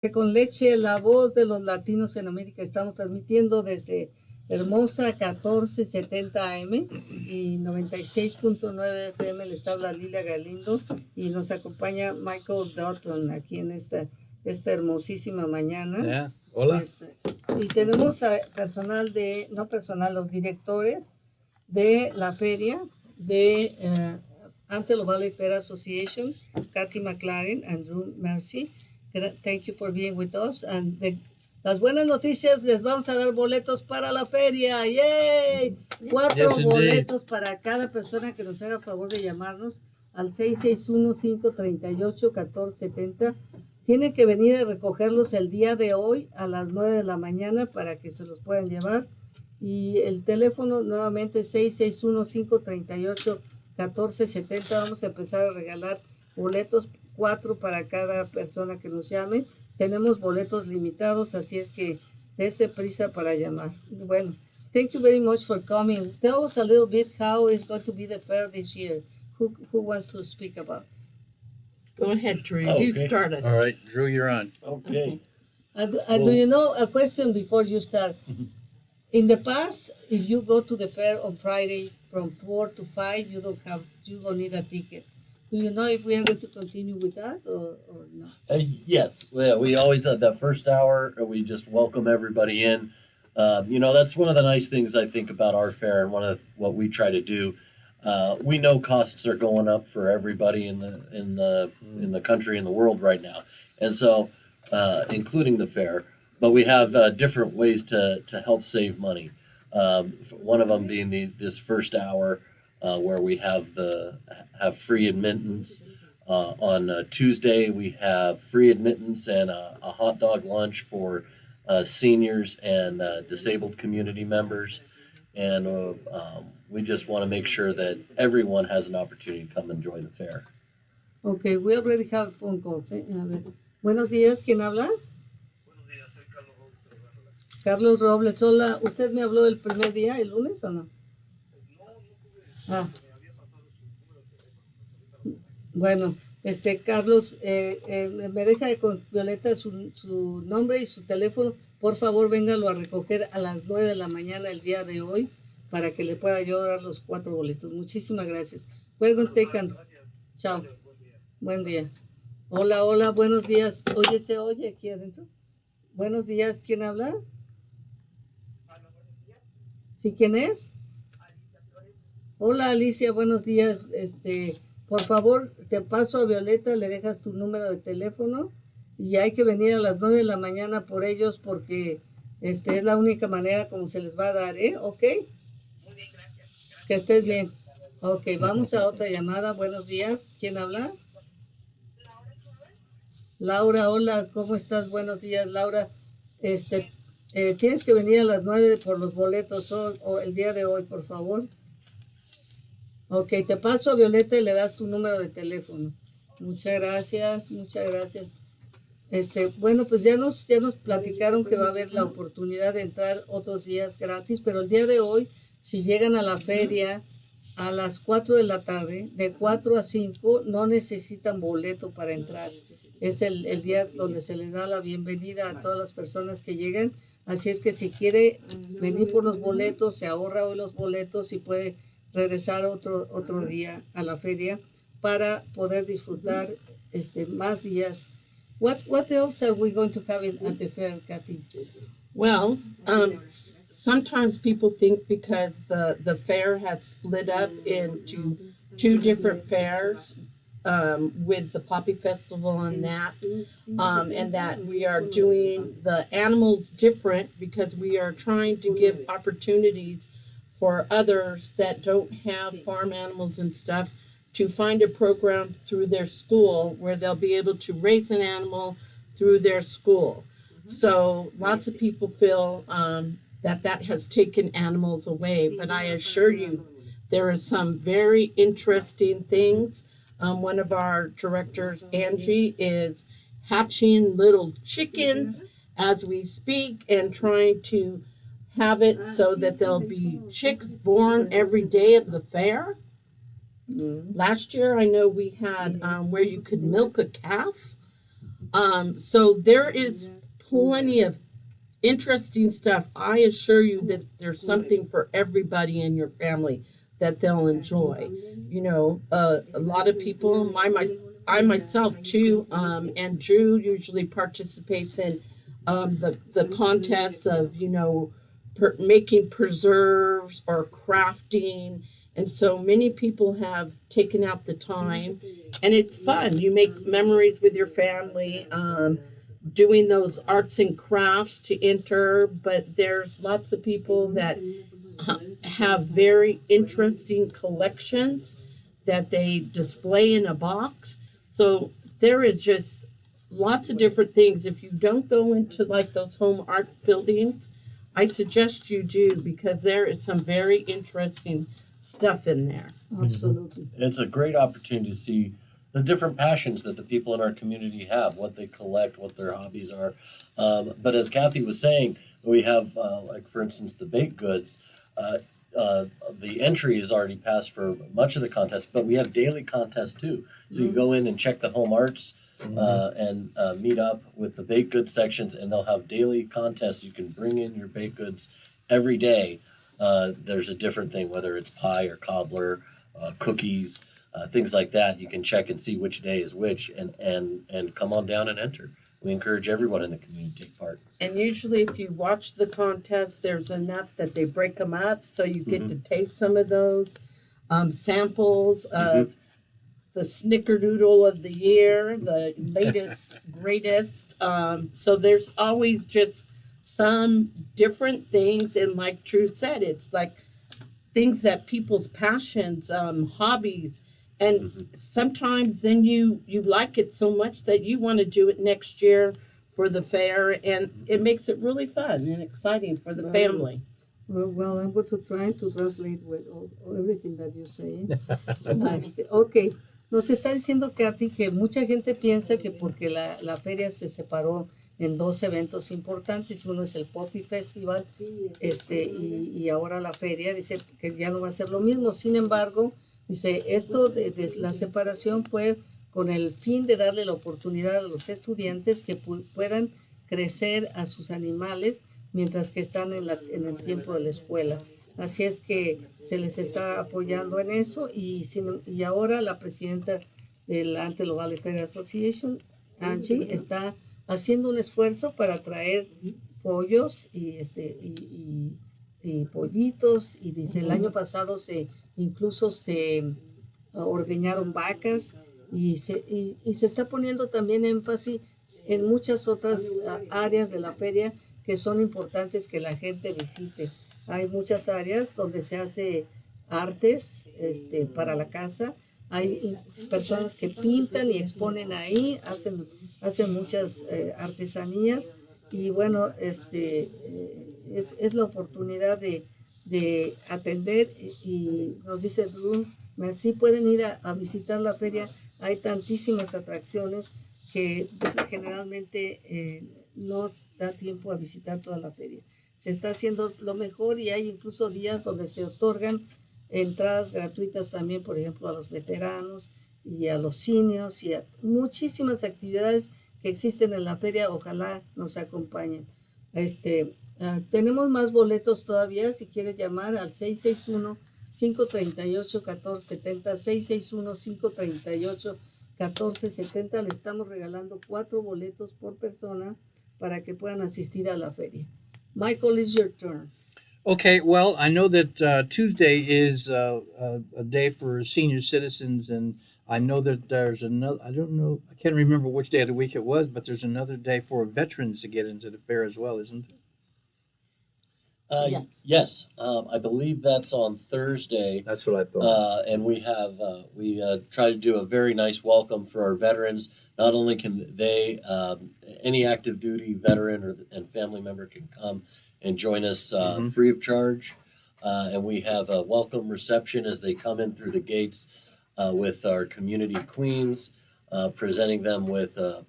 Que con Leche, la voz de los latinos en América, estamos transmitiendo desde hermosa 1470 AM y 96.9 FM. Les habla Lilia Galindo y nos acompaña Michael Dutton aquí en esta hermosísima mañana. Yeah. Hola. Y tenemos a personal los directores de la feria de Antelope Valley Fair Association, Kathy MacLaren and Drew Mercy. Thank you for being with us. And las buenas noticias, les vamos a dar boletos para la feria. ¡Yay! 4 boletos para cada persona que nos haga favor de llamarnos al 661-538-1470. Tienen que venir a recogerlos el día de hoy a las 9 de la mañana para que se los puedan llevar. Y el teléfono nuevamente 661-538-1470. Vamos a empezar a regalar boletos, 4 para cada persona que nos llame. Tenemos boletos limitados, así es que dése prisa para llamar. Bueno, thank you very much for coming. Tell us a little bit how is going to be the fair this year. Who wants to speak about? Go ahead, Drew. Oh, You okay. start us. All right, Drew, you're on. Okay. Do you know a question before you start? In the past, if you go to the fair on Friday from 4 to 5, you don't need a ticket. Do you know if we are going to continue with that or not? Yes. Well, we always at that first hour, we just welcome everybody in. That's one of the nice things I think about our fair, and one of what we try to do. We know costs are going up for everybody in the country and the world right now, and so including the fair. But we have different ways to help save money. One of them being this first hour where we have free admittance. On Tuesday we have free admittance and a hot dog lunch for seniors and disabled community members. And we just want to make sure that everyone has an opportunity to come enjoy the fair. Okay, we already have phone calls. A ver. Buenos días, ¿quién habla? Buenos días, soy Carlos Robles. Carlos Robles, hola. ¿Usted me habló el primer día, el lunes o no? No tuve, Ah, me había pasado su número de teléfono. bueno, Carlos, me deja con Violeta su nombre y su teléfono. Por favor, véngalo a recoger a las 9 de la mañana el día de hoy para que le pueda yo dar los 4 boletos. Muchísimas gracias. Luego tengan. Chao. Buen día. Hola, hola, buenos días. Oye, ¿se oye aquí adentro? Buenos días, ¿quién habla? ¿Sí, quién es? Hola, Alicia, buenos días. Por favor, te paso a Violeta, le dejas tu número de teléfono y hay que venir a las 9 de la mañana por ellos porque es la única manera como se les va a dar, ¿eh? ¿Ok? Muy bien, gracias. Que estés bien. Ok, vamos a otra llamada. Buenos días. ¿Quién habla? Laura, hola, ¿cómo estás? Buenos días, Laura. Tienes que venir a las 9 por los boletos o el día de hoy, por favor. Ok, te paso a Violeta y le das tu número de teléfono. Muchas gracias, muchas gracias. Bueno, pues ya nos platicaron que va a haber la oportunidad de entrar otros días gratis, pero el día de hoy, si llegan a la feria a las 4 de la tarde, de 4 a 5, no necesitan boleto para entrar. Es el día donde se les da la bienvenida a todas las personas que llegan. Así es que si quiere venir por los boletos, se ahorra hoy los boletos y puede regresar otro día a la feria para poder disfrutar más días. What else are we going to have at the fair, Kathy? Well, sometimes people think because the fair has split up into 2 different fairs, with the Poppy Festival and that we are doing the animals different because we are trying to give opportunities for others that don't have farm animals and stuff to find a program through their school where they'll be able to raise an animal through their school. So lots of people feel that has taken animals away, but I assure you there are some very interesting things. One of our directors, Angie, is hatching little chickens as we speak and trying to have it so that there'll be chicks born every day of the fair. Last year, I know we had where you could milk a calf. So there is plenty of interesting stuff. I assure you that there's something for everybody in your family that they'll enjoy. You know, a lot of people, I myself too, and Drew usually participates in the contests of, you know, making preserves or crafting. And so many people have taken out the time, and it's fun. You make memories with your family. Doing those arts and crafts to enter, but there's lots of people that have very interesting collections that they display in a box. So there is just lots of different things. If you don't go into like those home art buildings, I suggest you do, because there is some very interesting stuff in there. Absolutely. It's a great opportunity to see the different passions that the people in our community have, what they collect, what their hobbies are. But as Kathy was saying, we have, like for instance, the baked goods. The entry is already passed for much of the contest, but we have daily contests too. So you go in and check the home arts and meet up with the baked goods sections, and they'll have daily contests. You can bring in your baked goods every day. There's a different thing, whether it's pie or cobbler, cookies, things like that. You can check and see which day is which, and come on down and enter. We encourage everyone in the community to take part. And usually if you watch the contest, there's enough that they break them up so you get to taste some of those samples of the snickerdoodle of the year, the latest, greatest. So there's always just some different things. And like Drew said, it's like things that people's passions, hobbies, and sometimes then you like it so much that you want to do it next year for the fair, and it makes it really fun and exciting for the family. Well, I'm going to try to translate with all everything that you say. Ok, nos está diciendo Kathy que mucha gente piensa que porque la feria se separó en dos eventos importantes, uno es el Poppy Festival, y ahora la feria, dice que ya no va a ser lo mismo. Sin embargo, dice, esto de la separación fue con el fin de darle la oportunidad a los estudiantes que puedan crecer a sus animales mientras que están en el tiempo de la escuela. Así es que se les está apoyando en eso, y ahora la presidenta del Antelope Valley Fair Association, Angie, está haciendo un esfuerzo para traer pollos y pollitos, y dice el año pasado incluso se ordeñaron vacas, y se está poniendo también énfasis en muchas otras áreas de la feria que son importantes que la gente visite. Hay muchas áreas donde se hace artes para la casa. Hay personas que pintan y exponen ahí, hacen muchas artesanías, y bueno, es la oportunidad de atender, y nos dice Drew, sí pueden ir a visitar la feria. Hay tantísimas atracciones que generalmente no da tiempo a visitar toda la feria. Se está haciendo lo mejor, y hay incluso días donde se otorgan entradas gratuitas también, por ejemplo, a los veteranos y a los seniors, y a muchísimas actividades que existen en la feria. Ojalá nos acompañen. Tenemos más boletos todavía. Si quieres llamar al 661-538-1470, 661-538-1470, le estamos regalando 4 boletos por persona para que puedan asistir a la feria. Michael, it's your turn. Okay, well, I know that Tuesday is a day for senior citizens, and I know that there's another, I don't know, I can't remember which day of the week it was, but there's another day for veterans to get into the fair as well, isn't there? Yes. Yes, I believe that's on Thursday. That's what I thought. And we have try to do a very nice welcome for our veterans. Not only can they, any active duty veteran and family member can come and join us free of charge. And we have a welcome reception as they come in through the gates with our community queens, presenting them with a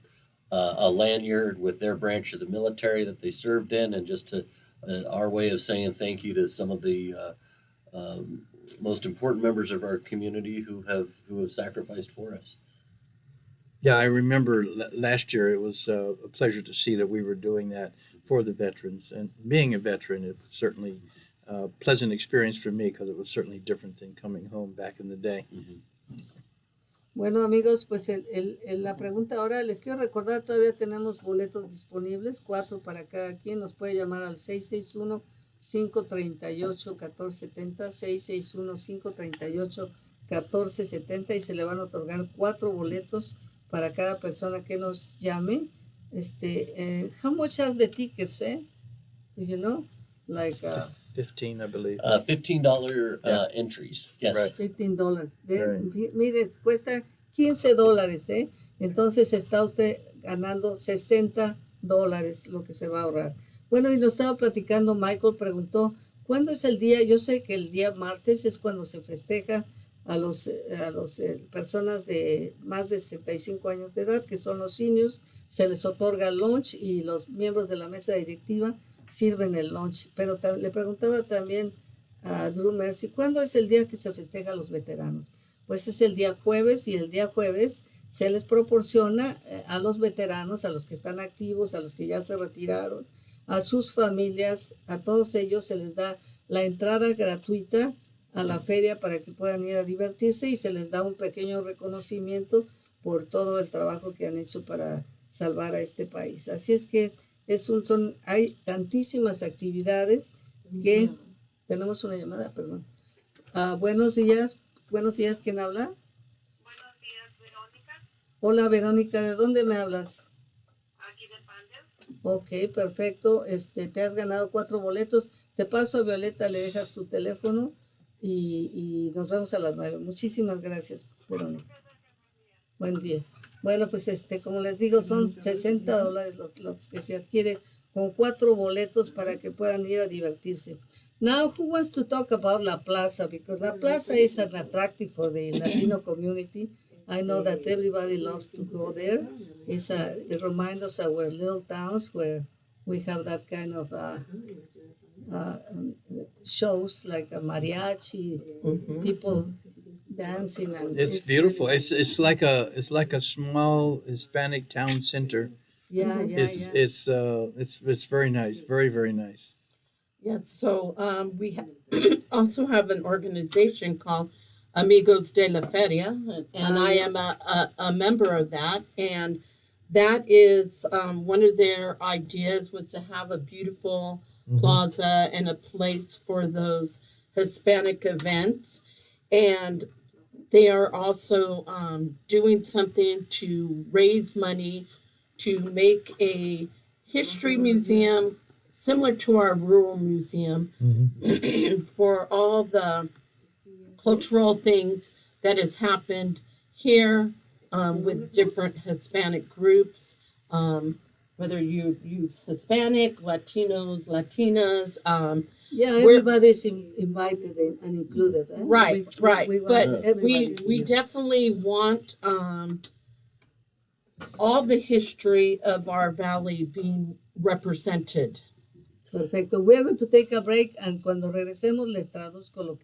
lanyard with their branch of the military that they served in, and just to our way of saying thank you to some of the most important members of our community who have sacrificed for us. Yeah, I remember last year it was a pleasure to see that we were doing that for the veterans. And being a veteran, it was certainly a pleasant experience for me because it was certainly different than coming home back in the day. Bueno, amigos, pues la pregunta ahora, les quiero recordar, todavía tenemos boletos disponibles, 4 para cada quien. Nos puede llamar al 661-538-1470, 661-538-1470 y se le van a otorgar 4 boletos para cada persona que nos llame. How much are the tickets, Do you know? Like 15, I believe. $15 Yeah. entries. Yes. Right. $15. Right. Mire, cuesta $15, Entonces está usted ganando $60 lo que se va a ahorrar. Bueno, y nos estaba platicando, Michael preguntó, ¿cuándo es el día? Yo sé que el día martes es cuando se festeja a los personas de más de 65 años de edad, que son los seniors, se les otorga lunch y los miembros de la mesa directiva sirven el lunch. Pero le preguntaba también a Drew Mercy, ¿cuándo es el día que se festeja a los veteranos? Pues es el día jueves, y el día jueves se les proporciona a los veteranos, a los que están activos, a los que ya se retiraron, a sus familias, a todos ellos se les da la entrada gratuita a la feria para que puedan ir a divertirse y se les da un pequeño reconocimiento por todo el trabajo que han hecho para salvar a este país. Así es que hay tantísimas actividades que... Tenemos una llamada, perdón. Buenos días, ¿quién habla? Buenos días, Verónica. Hola, Verónica, ¿de dónde me hablas? Aquí de Pandel. Ok, perfecto, te has ganado 4 boletos. Te paso a Violeta, le dejas tu teléfono y nos vemos a las 9. Muchísimas gracias, Verónica. Buen día. Bueno, pues como les digo, son $60 los que se adquiere con 4 boletos para que puedan ir a divertirse. Now, who wants to talk about La Plaza? Because La Plaza is an attractive for the Latino community. I know that everybody loves to go there. It reminds us of our little towns where we have that kind of shows like a mariachi, people dancing, and It's beautiful. It's like a small Hispanic town center. Yeah. It's very nice, very, very nice. Yes, so we also have an organization called Amigos de la Feria, and I am a member of that. And that is one of their ideas was to have a beautiful plaza and a place for those Hispanic events. And they are also doing something to raise money to make a history museum similar to our rural museum for all the cultural things that has happened here with different Hispanic groups, whether you use Hispanic, Latinos, Latinas. Everybody's invited and included. Right. But we definitely definitely want all the history of our valley being represented. Perfecto. We're going to take a break, and cuando regresemos les traduzco lo que